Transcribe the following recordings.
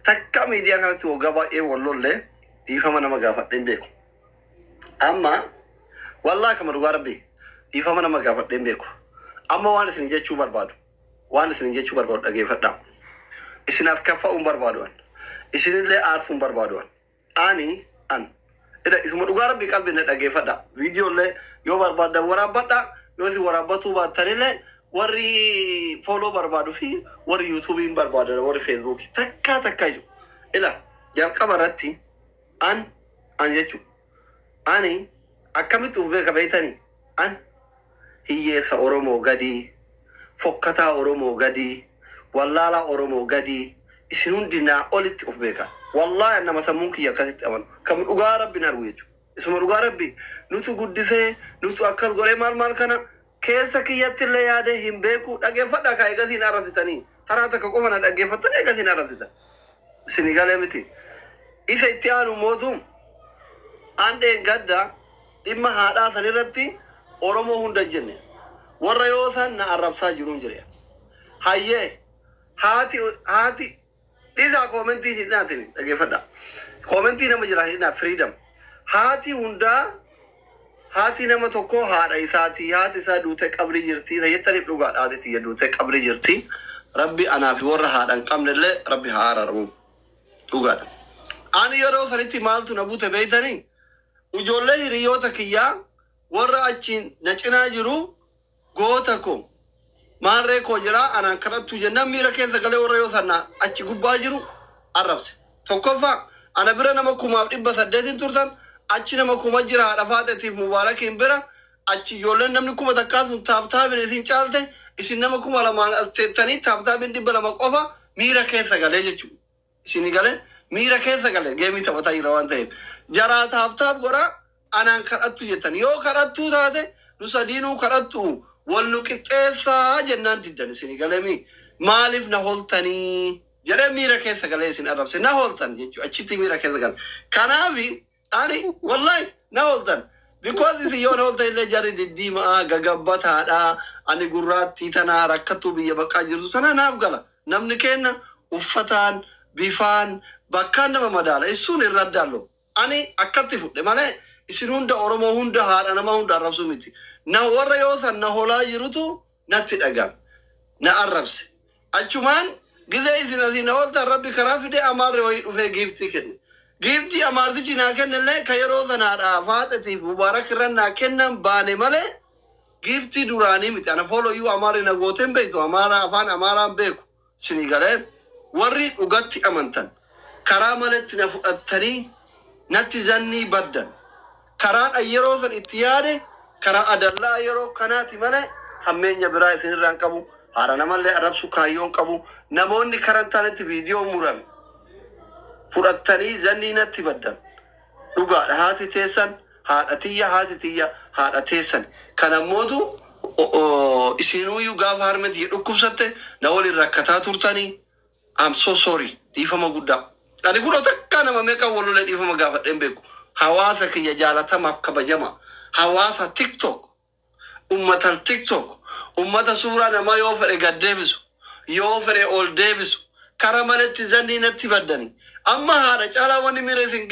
takka miidiyaa kanatti waggaa baay'ee wallollee dhiifama nama gaafadheen beeku. Amma wallaahi kama dhugaa rabbi dhiifama nama gaafadheen beeku. Amma waan isin jechuu barbaadu dhageeffadhaa. Isinaaf kaffa'uun barbaaduwan. Isinillee aarsuun barbaaduwan. Isuma dhugaa rabbi qalbiin dhageeffadhaa. Viidiyoolee yoo barbaadan waraabbadhaa. Yoo isin waraabbatuu baattanillee warri follow barbaadu fi warri YouTubein barbaadu warri Facebook takka jiru. Ila jalqaba irratti an jechuudha. Ani akkamitti uf beeka beektanii? An hiyyeessa Oromoo gadii, fokkataa Oromoo gadii, wallaalaa Oromoo gadii, isin hundinaa olitti uf beeka. Wallaahi nama sammuun kiyya akkasitti amanu. Kam dhugaa rabbiin argu jechuudha. Isuma dhugaa rabbi nutu guddisee nutu akkas godhee maal kana keessa kiyyatti illee yaadee hin beeku dhageeffadhaa kaa eegasiin arrabsitanii karaa takka qofana dhaggeeffatanii eegasiin arrabsitan. Isin galee miti. Isa itti aanu mootum andeen gadda dhimma haadhaa san irratti Oromoo hunda jenne warra yoo san na arrabsaa jiruun jire. Hayyee haati dhiisaa koomentii hidhaatiin dhageeffadhaa. Koomentii nama jira hidhaa freedom. Haati nama tokko haadha isaati. Haati isaa duutee qabrii jirti. Sayyettaniif dhugaadha haati tiyya duutee qabrii jirti. Rabbi anaa fi warra haadha hin qabnellee rabbi haa araaramu. Dhugaadha. Ani yeroo sanitti maaltu na buute beektanii? Ijoollee hiriyoota kiyyaa warra achiin na cinaa jiru goota koo maarree koo jira anaan kadhattu jennaan miira keessa galee warra yoo sanna achi gubbaa jiru arrabse. Tokkoffaa ana bira nama 1800 turtan achi nama 1000 jira haadha faaxetiif mubaarakiin bira achi ijoolleen namni 1000 takkaasun taabtaabin isin caalte isin nama 2000 as teettanii taabtaabin 200 qofa miira keessa galee jechuudha. Isin galee miira keessa galee geemii taphataa jira waan ta'eef jaraa taabtaab godhaa anaan kadhattu jettan yoo kadhattuu taate nu sadiinuu kadhattu wal nu qixxeessaa jennaan diddan isin galee maaliif na holtanii jedhee miira keessa galee isin arrabse na holtan jechuudha. Achitti miira keessa galee kanaafi ani wallahi na holtan because isin yoo na holtan illee jarri diddiimaa gagabbataadhaa ani gurraattii tanaa rakkattuu biyya baqqaa jirtu sana naaf gala namni kenna uffataan bifaan bakkaan nama madaala isuun irra daallo ani akkatti fudhe malee isin hunda Oromoo hunda haadha nama hunda arrabsu miti. Na warra yoo san na holaa jirutu natti dhagam na arrabse achumaan gizee isin asiin na holtan rabbi karaa fide amaarre wayii dhufee giiftii kenne. Giiftii amaartichi naa kennellee ka yeroo sanaadhaa faaxetiif mubaarak irra naa kennan baane malee giiftii duraanii miti. Ana fooloyyuu amaarri na gooteen beektu amaaraa afaan amaaraan beeku isinii galee warri dhugatti amantan karaa malatti na fudhattanii natti zannii baddan karaan yeroo san itti yaade karaa adallaa yeroo kanaati malee hammeenya biraa isinirraan qabu haadha namallee arrabsu kaayyoon qabu namoonni karantaanitti viidiyoo murame fudhattanii zannii natti baddan dhugaadha haati teessan haadha tiyya haadha teessan kanammootu isinuyyuu gaafa harmeti dhukkubsatte na waliin rakkataa turtanii I'm so sorry. Dhiifama guddaa. Ani kun takka nama meeqa wallolee dhiifama gaafadheen beeku. Hawaasa kiyya jaalatamaaf kabajama. Hawaasa TikTok. Ummata TikTok. Ummata suuraa nama yoo fedhe gad deebisu. Yoo fedhe ol deebisu. Kara maletti zannii natti baddani. Amma haadha caalaa wanni miira isin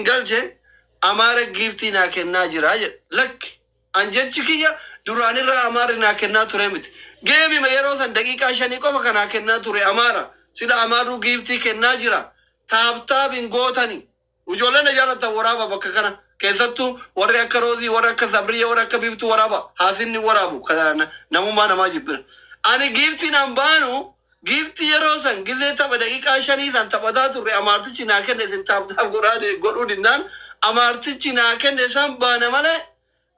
galche amaara giiftii naa kennaa jira jedhe. Lakki. Anjechi kiyya duraanirraa amaarri naa kennaa ture miti. Geemima yeroo san daqiiqaa 5 qofa kanaa kennaa ture amaara. Sila amaaruu giiftii kennaa jira. Taabtaabin gootanii. Ijoolleen na jaalatan waraaba bakka kana. Keessattuu warri akka Roozii, warri akka Sabriya, warri akka Biiftuu waraaba. Haasinni waraabu. Kana namummaa namaa jibbina. Ani giiftiin an baanu giiftii yeroo san gizee tapha daqiiqaa 5 san taphataa turre amaartichi naa kenne isin taabtaab godhuu dinnaan amaartichi naa kenne san baana malee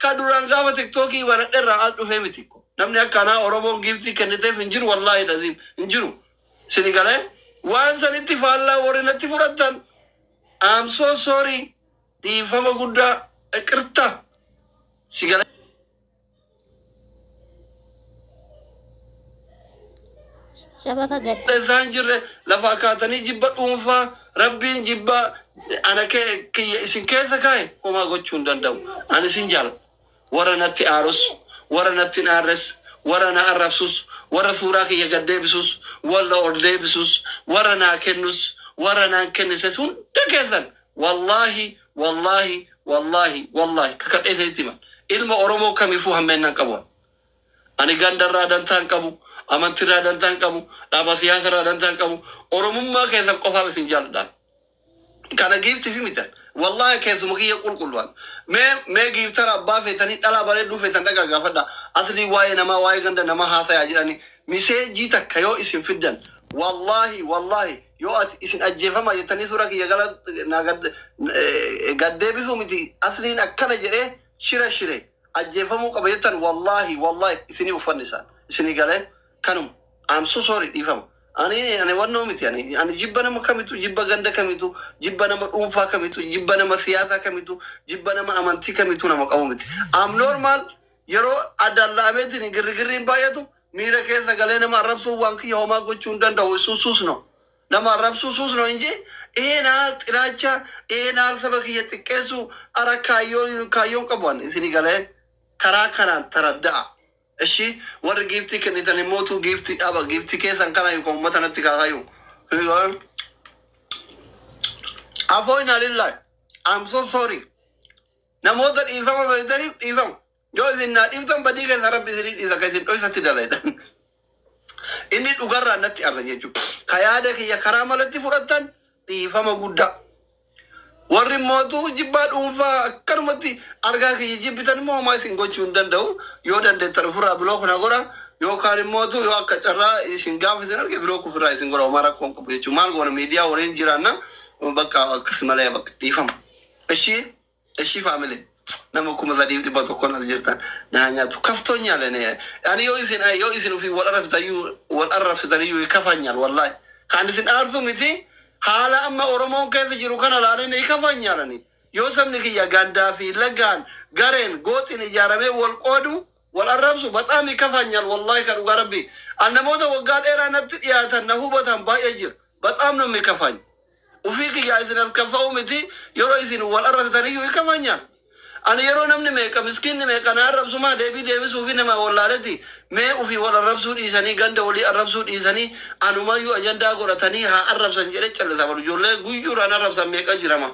ka duraan gaafa TikTokii banadherraa as dhufee miti. Namni akkanaa Oromoon giiftii kenniteef hin jiru wallaahi dhaziim hin jiru. Sini galee waan sanitti faallaa warri natti fudhattan I'm so sorry dhiifama guddaa iqirta si galee. Shabaka gad. Isaan jirre lafa kaatanii jibba dhuunfaa rabbiin jibba ana kiyya isin keessa kaa'e homaa gochuu hin danda'u. Ani isin jaalladha. Warra natti aarus warra natti naarres warra na arrabsus warra suuraa kiyya gad deebisus warra ol deebisus ورنا كنس ورنا كنس هون دكذا والله والله والله والله كقد إذا ilma Oromoo kamiifuu hammeennan qabu. Ani gandarraa dantaan qabu, amantirraa dantaan qabu, dhaaba siyaasarraa dantaan qabu, Oromummaa keessan qofaaf isin jaalladhaan. Kana giifti fi mitan. Wallahi keessuma kiyya qulqullu'an. Mee giiftara abbaa feetanii dhalaa bareedduu feetan dhagaa gaafadha. Asli waa'ee namaa waa'ee ganda namaa haasayaa jedhani. Miseejii takka yoo isin fiddan. Wallahi wallahi yoo ati isin ajjeefama jettanii suura kiyya gala gaddeebisuu miti. Asliin akkana jedhee shire ajjeefamuu qaba jettan wallahi wallahi isini uffannisan isini galeen kanum I'm so sorry dhiifama ani wannoo miti ani jibba nama kamitu jibba ganda kamitu jibba nama dhuunfaa kamitu jibba nama siyaasaa kamitu jibba nama amantii kamitu nama qabu miti I'm normal yeroo adallaameetiin girrigirriin baay'atu miira keessa galee nama arrabsuu waan kiyya homaa gochuu hin danda'u suusno nama arrabsuu suusno inji naal xilaacha naal saba kiyya xiqqeessu ara kaayyoon qabuan isini galee karaa kanaan taradda'a. Eshi warri giiftii kennitan immootu giiftii dhaba giiftii keessan kana yookaan uummata natti kaakayu. Afooyna lillahi. I'm so sorry. Namoota dhiifama beektaniif dhiifama. Yoo isin naa dhiiftan badii keessa rabbi isinii dhiisa kan isin dhoysatti dalaydhan. Inni dhugarraa natti argan jechuudha. Ka yaada kiyya karaa malatti fudhattan dhiifama guddaa. Warri mootuu jibbaa dhuunfaa akkanumatti argaa kiyya jibbitan immoo homaa isin gochuu hin danda'u. Yoo dandeettan ofirraa biloo kana godha yookaan immootu yoo akka carraa isin gaafa isin arge biloo ofirraa isin godha homaa rakkoon qabu jechuudha. Maal goona miidiyaa waliin jiraanna bakka akkas malee bakka dhiifama. Ishii faamilee nama kuma sadii dhibba tokkoon as jirtan naa nyaatu kaftoon nyaalene. Ani yoo isin ofii wal arrabsitaniyyuu kafanyal wallahi. Kan isin aarsu miti. Haala amma Oromoon keessa jiru kana laaleen ikafan nyaalani. Yoo sabni kiyya gandaa fi lagaan gareen gootiin ijaaramee wal qoodu wal arrabsu baxaam ikafan nyaal wallahi ka dhugaa rabbi. An namoota waggaa dheeraa natti dhiyaatan na hubatan baay'ee jira. Baxaam namni ikafan. Ufii kiyya isin as kafa'u miti yeroo isin wal arrabsitaniyyuu ikafan nyaal. Ani yeroo namni meeqa miskiinni meeqa na arrabsu maa deebisuu fi nama wallaaleti mee ufii wal arrabsuu dhiisanii ganda walii arrabsuu dhiisanii anumayyuu ajandaa godhatanii haa arrabsan jedhe callisa balu ijoollee guyyuudhaan arrabsan meeqa jirama.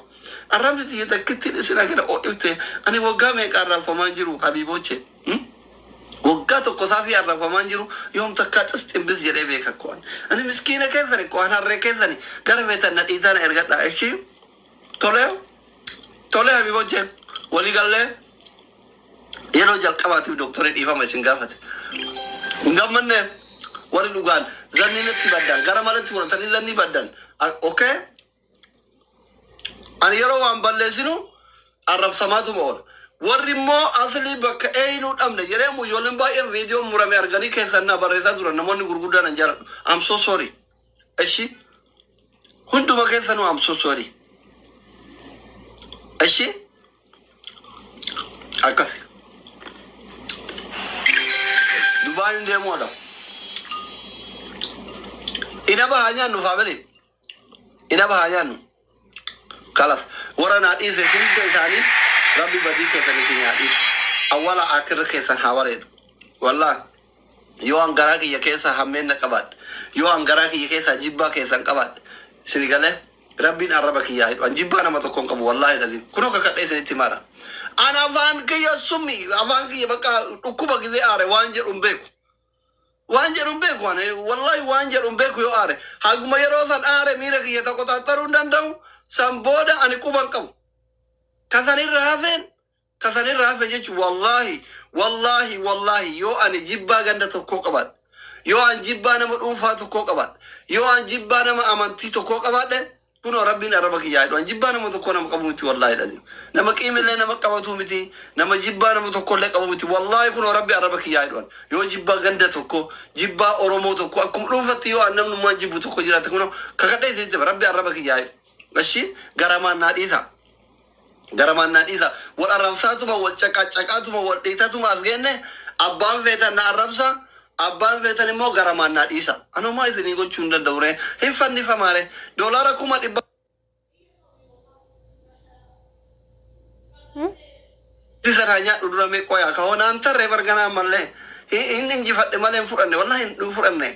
Arrabsi xiyya takkittiin isin agana ifte ani waggaa meeqa arrabfamaan jiru habiibooche. Waggaa tokko saafii arrabfamaan jiru yoom takkaa xistimbis jedhee beeka ko'an. Ani miskiina keessani ko'an harree keessani gara feetan na dhiitaan ergadha. Ishii tole habiibooche. Wali galle yeroo jalqabaatiif doktorii dhiifama isin gaafate. Hin gammanne warri dhugaan zanni natti baddan gara malatti fudhatanii zanni baddan. Okay? Ani yeroo waan balleessinu arrabsamaatuma oola. Warri immoo aslii bakka eenyuu dhabne jedhee ijoolleen baay'een viidiyoo murame arganii keessan na barreessaa turan namoonni gurguddaan hin jaalladhu. I'm so sorry. Eshi hunduma keessanuu I'm so sorry. Eshi akkas Dubaay deemuudha. Ina bahaa nyaannu faamili. Ina bahaa nyaannu. Kalas warra naa dhiise hunda isaanii rabbi badii keessanitti nyaadhiif. Awwala akirra keessan haa bareedu. Wallaahi yoo an garaa kiyya keessa hammeenna qabaadhe yoo an garaa kiyya keessa jibbaa keessan qabaadhe isin galee rabbiin arraba kiyyaa hidhu. An jibbaa nama tokkoon qabu wallaahi dhaziin. Kunoo kakadhee isinitti maara. Ana afaan kiyya summi afaan kiyya bakka dhukkuba gisee aare waan jedhuun beeku. Waan jedhuun beeku wallahi waan jedhuun beeku yoo aare haguma yeroo san aare miira kiyya tokko taattaruu hin danda'u san booda ani quban qabu. Kasanirra hafeen jechuun wallahi yoo ani jibbaa ganda tokkoo qabaadhe yoo an jibbaa nama dhuunfaa tokkoo qabaadhe yoo an jibbaa nama amantii tokkoo qabaadhe kunoo rabbiin arraba kiyyaa hidhu. An jibbaa nama tokkoo nama qabu miti wallahi dhazi. Nama qiimillee nama qabatu miti nama jibbaa nama tokkollee qabu miti wallahi kunoo rabbi arraba kiyyaa hidhu. Yoo jibbaa ganda tokko jibbaa Oromoo tokko akkuma dhuunfatti yoo an namnummaan jibbu tokko jiraate kunoo kakadhee isinitti rabbi arraba kiyyaa hidhu. Ashi garamaan naa dhiisa. Wal arrabsaatuma wal caqaatuma wal dhiitatuma as geenne abbaan feetan na arrabsa abbaan feetan immoo garamaan naa dhiisa. Anumaa isinii gochuu hin danda'ure hin fannifamaare doolaara 100,000 sana nyaadhu dura mee qoyaa ka honaan tarree barganaa mallee hin injifadhe malee hin fudhanne wallahi hin fudhanne.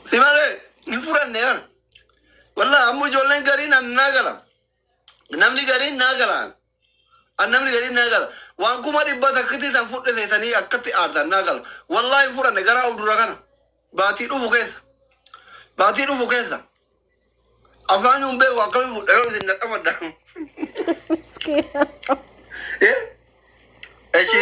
Si malee hin fudhanne kana. Wallah ammoo ijoolleen gariin an naa gala. Namni gariin naa galaan. An namni gariin naa gala. Waan kuma dhibba takkitii san fudhe seetanii akkatti aartan naa gala. Wallah hin fudhanne garaa udura kana. Baatii dhufu keessa. Baatii dhufu keessa. Afaan hin beeku akkamiin fudhe yoo isin naqamadda. Miskiina. Eshi.